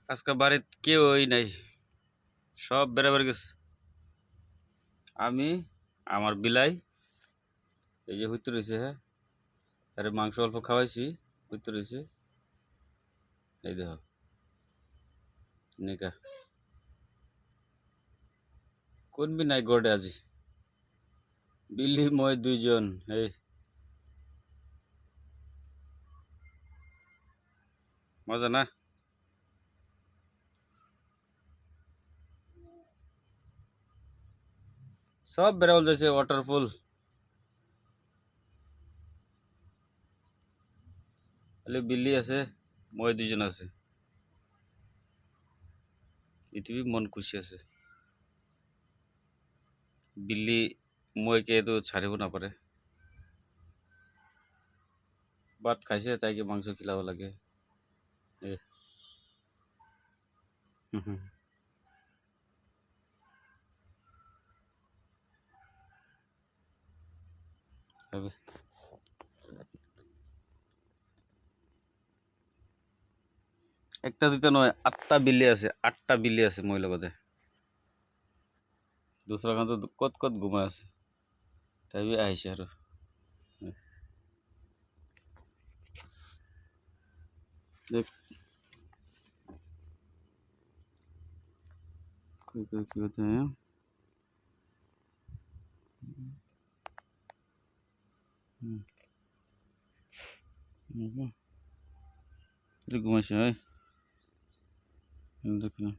আজকে বাড়িতে কেউই নাই, সব বেড়াবার গেছে। আমি আমার বিলাই এই যে হইতে রয়েছে, হ্যাঁ, আরে মাংস অল্প খাওয়াইছি, হইতে রয়েছে। এই দেখো নিকা কোন বি নাই গড়ে আজি বিল্লি মই দুইজন। এই মজা না? সব বেড়াল যাচ্ছে ওয়াটারফল। খালি বিল্লি আছে, মই দুইজন আছে। পৃথিবী মন খুশি আছে। বিল্লি মইকে তো ছাড়িব না পারে। ভাত খাইছে, তাইকে মাংস খিলাব লাগে। এ হুম হুম হবে। একটা দুইটা নয়, আটটা বিল্লি আছে, আটটা বিল্লি আছে মই লগতে। দুসরা খান তো কত কত ঘুমাই আছে, তাই বি আহিছে আৰু। দেখ कोई कोई क्या होते हैं। এটা ঘুমাইছে হয় দেখ না।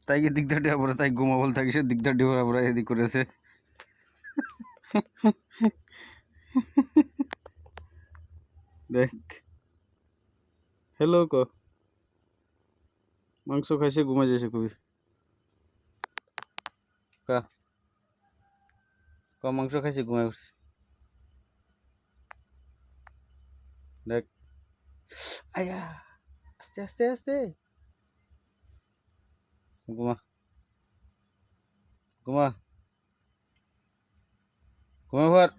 তাই কি দিকদার দেওয়া পরে তাই ঘুমা বল থাকিস, দিকদার দেওয়া পরে এদিক করেছে। দেখ হ্যালো ক মাংস খাইছে, ঘুমাই যাইছে খুবই। কা ক মাংস খাইছে, ঘুমাই উঠছে। দেখ আয়া, আস্তে আস্তে আস্তে ঘুমা ঘুমা ঘুমা ভার।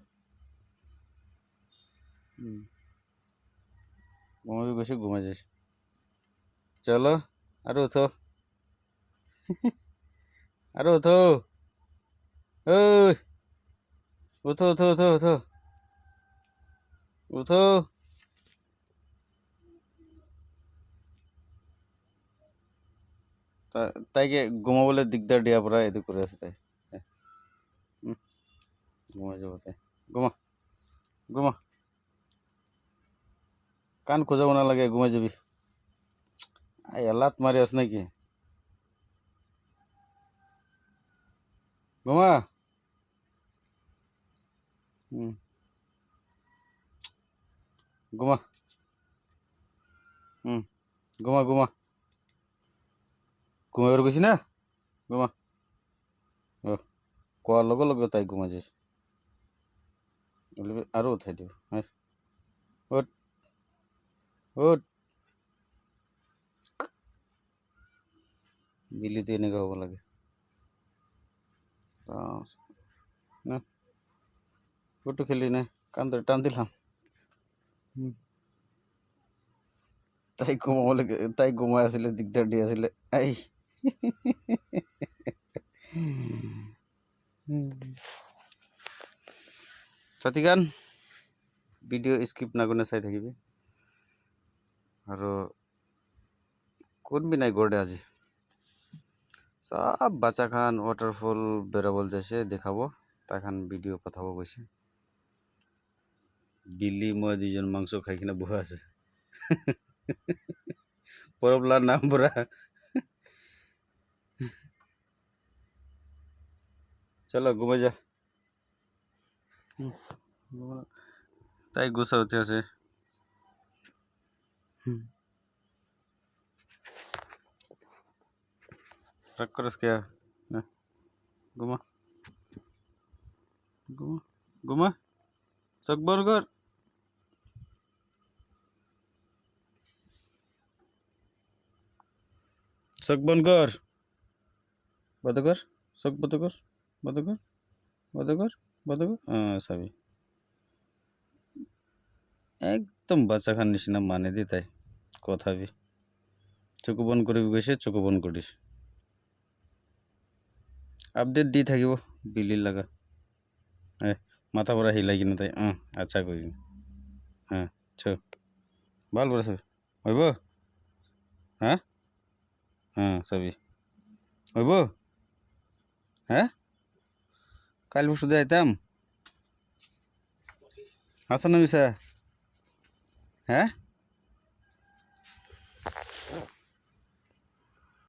ঘুমাবি বসে ঘুমাই যাইছে। চলো আরো উঠো, আরো উঠো, ওই উঠো উঠো উঠো উঠো উঠো। তাইকে ঘুমাবলে দিকদার দিয়া পড়া এদিক করে আছে তাই। ঘুমাই যাবো তাই, ঘুমা ঘুমা, কান খোঁজাবো না লাগে, ঘুমাই যাবি। আই লাত মারি আস নাকি, ঘুমা। হুম ঘুমা, হুম ঘুমা ঘুমা, ঘুমাইবার গেছি না, ঘুমা। ও কোয়ার লগে লগে তাই ঘুমা যাস, আরো উঠাই দিব। হ্যাঁ ওট ওট, বিলি তো এনেকা হব লাগে। না ওটু খেলি না, কান ধরে টান দিলাম। তাই ঘুমাবলে তাই ঘুমাই আসলে দিকদার দিয়ে আসলে এই। সাথীগান ভিডিও স্কিপ না করে চাই থাকিবি আৰু কোনবি নাই গড়ে আজি। সব বাচ্চা খান ওয়াটারফল বেড়াবল যাইছে, দেখাবো তাখান ভিডিও পঠাবো কৈছে। বিল্লি মই দুইজন মাংস খাই কিনে বহা আছে। পরবলার নাম পুরা। চলো ঘুমাই যা। তাই গুছা উঠে আছে। রাগ করস কে? ঘুমা ঘুমা ঘুমা, চোখ বন্ধ কর। চোখ বন্ধ কর, বন্ধ কর, চোখ বন্ধ কর, বন্ধ কর, বন্ধ কর, বন্ধ কর। চাবি একদম বাচ্চা খান নিচিনা মানে দি তাই কথাবি চকু বন্ধ কৰিবি কৈছে চকু বন্ধ কৰিছ আপডেট দি থাকিব বিলি লগা মাথা পৰা হিলাই কিনে তাই আচ্ছা কৰি চ ভাল পৰা চাবি হব হা চাবি হব কাইলৈ পৰশু দিয়ে আইতাম আছা না মিছা